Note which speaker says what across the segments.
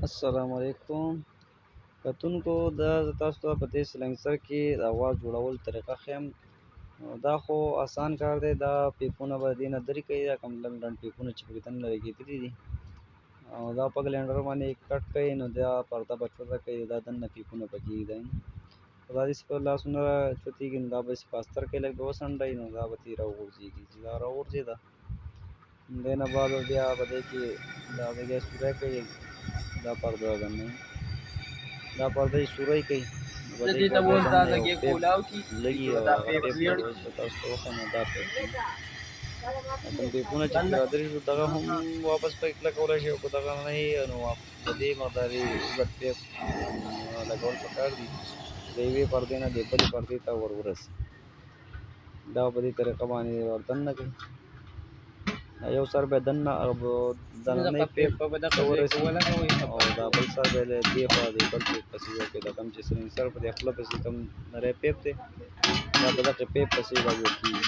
Speaker 1: السلام علیکم. کتونکو دا زه تاسو ته په دې سلنګسر کې د اواز جوړول طریقه ښیم. دا خو آسان کار دی. دا پیپونه به دې نه درې کوي، دا کوم لنډ لنډ پیپونه چې پکې دننه لګېدلي دي او دا په ګلنډر باندې کټ کوي، نو دا پرده به چوټه کوي، دا دننه پیپونه پکې ایږدئ. خو دا داسې په لاسونه چوتېږي، نو دا به داسې په استر کې لږ به وڅنډئ، نو دا به ترې راوغورځېږي. چې دا راوغورځېده، دې نه بعد بیا په دې کې دا د ګیس سوری کوي. دا پرده دننه دا پرده یې سوری کوي، نو په دې کې بیا دننه یو پیپ لګي او هغه پیپ به اوس به تاسو ته وښیم. دا پیپ دی. کوم پیپونه چې پرې رادرې شو دغه هم واپس پکې کلکولی شئ، او که دغه نه یې نو په دې مقدارې اوږد پیپ لګول پکار دي چې د یوې پردې نه دې بلې پردې ته ور ورسي. دا په دې طریقه باندې ور دننه کړئ. یو سر به دننی پیپ ته ورسي او دا بل سر به له دې خوا د بل پیپ پسې وکړئ. دا کوم چې سلنګسر په دې خوله پسې کوم نری پیپ دی، دا په دغه پیپ پسې به جوړ کېږي.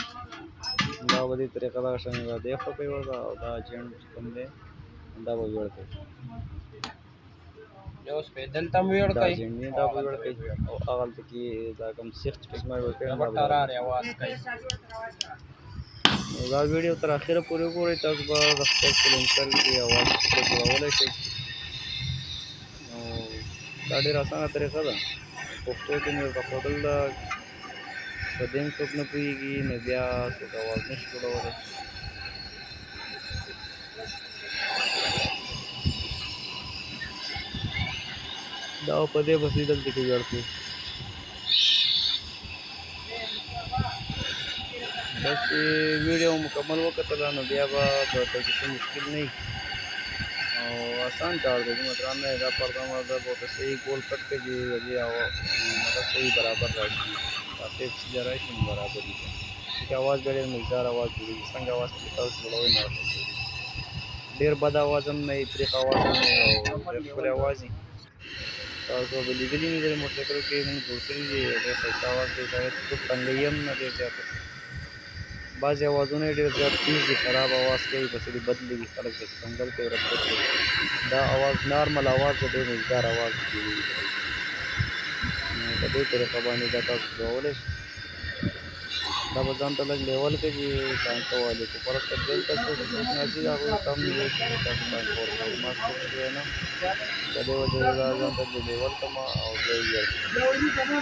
Speaker 1: دا په دې طریقه دغه شان به دې خوا کوئ ورته، او دا جینټ چې کوم دی دا به ویړ کوئ. دا جینټ دی، دا به ویړ کوئ، او هغلته کې دا کوم سیخ چې پکې ما ویړ کړی نو دا ویډیو تر اخره پورې وګورئ. تاسو به د خپل سلنګسر کې اواز جوړولی شئ. نو دا ډېره اسانه طریقه ده. پښتو کې مې ورته ښودل ده، په دې هم څوک نه پوهېږي، نو بیا څوک اواز نه شي جوړولی. دا په دې پسې دلته کې ویړ کړو. داسې ویډیو مکمل وکتله نو بیا به درته کیسه مشکل نه وي او آسان کار دی. دومره ګران نه دی. دا پرده مرده به ورته صحیح ګول کټ کړئ چې د دې هغه صحیح برابر راشي، دا پیپ سیده راشي نو برابر وي. چې اواز بیا ډېر مزدار اواز جوړېږي. څنګه اواز چې تاسو جوړوئ نو ورته جوړېږي. ډېر بد اواز هم نه وي، تریخ اواز هم نه وي، او ډېر ښکلی اواز وي. تاسو به لیدلي وي ځینې موټرسایکلو کې مونږ جوړ کړي دي، ډېر ښایسته اواز کوي. هغې ته څوک تنګوي هم نه ډېر زیاته. بعضې اوازونه یې ډېر زیات تېز دي، خراب اواز کوي، پسې دې بد لګي، خلک پسې کنګل کوي، رد کوي. دا اواز نارمل اواز دی، ډېر مزدار اواز جوړېږي. نو په دې طریقه باندې دا تاسو جوړولی شئ. دا به ځان ته لږ لیول کړئ چې ټانکه والي کو پرسته دلته څوک ناځي هغوی ته هم وایي چې تاسو ټانکه ورکوئ. ما څوک دی نه، په دې وجه زه دا ځان ته لیول کړم او بیا یې ویړ کړم.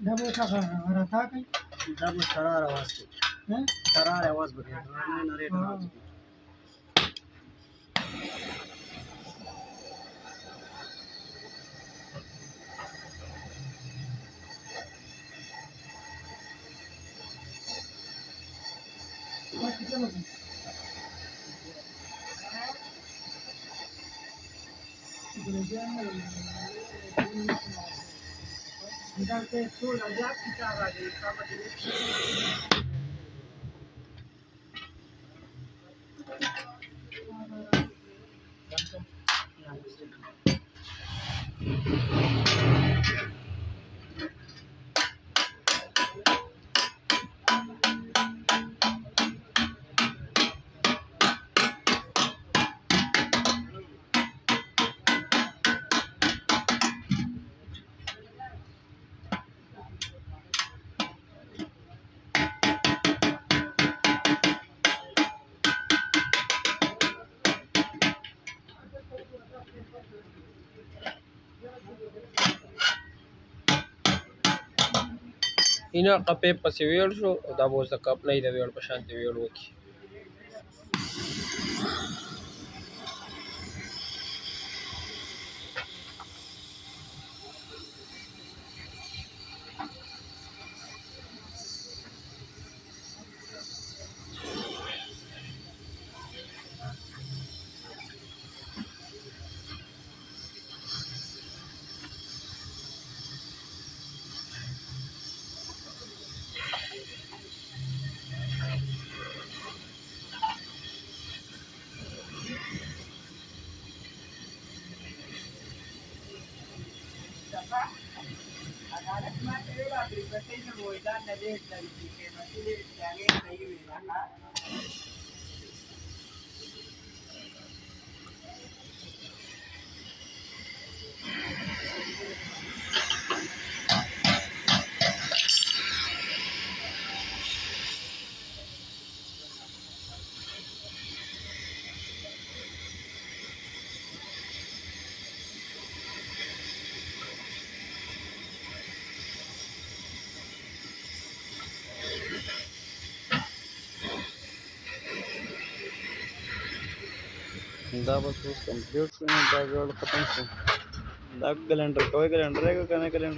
Speaker 2: دا به څنګه راته کوي؟
Speaker 3: دا به کرار اواز کوي. کرار اواز به کوي، نری اواز کوي.
Speaker 4: اینا قپې پسې ویړ شو، دا به اوس د کپ نه د ویړ په شانتې ویړ وکړي.
Speaker 1: دا بس اوس کمپلیټ شو نو دا ویډیو ختم شو دا کلندر کوئی کلندر ہے کہ کنه کلندر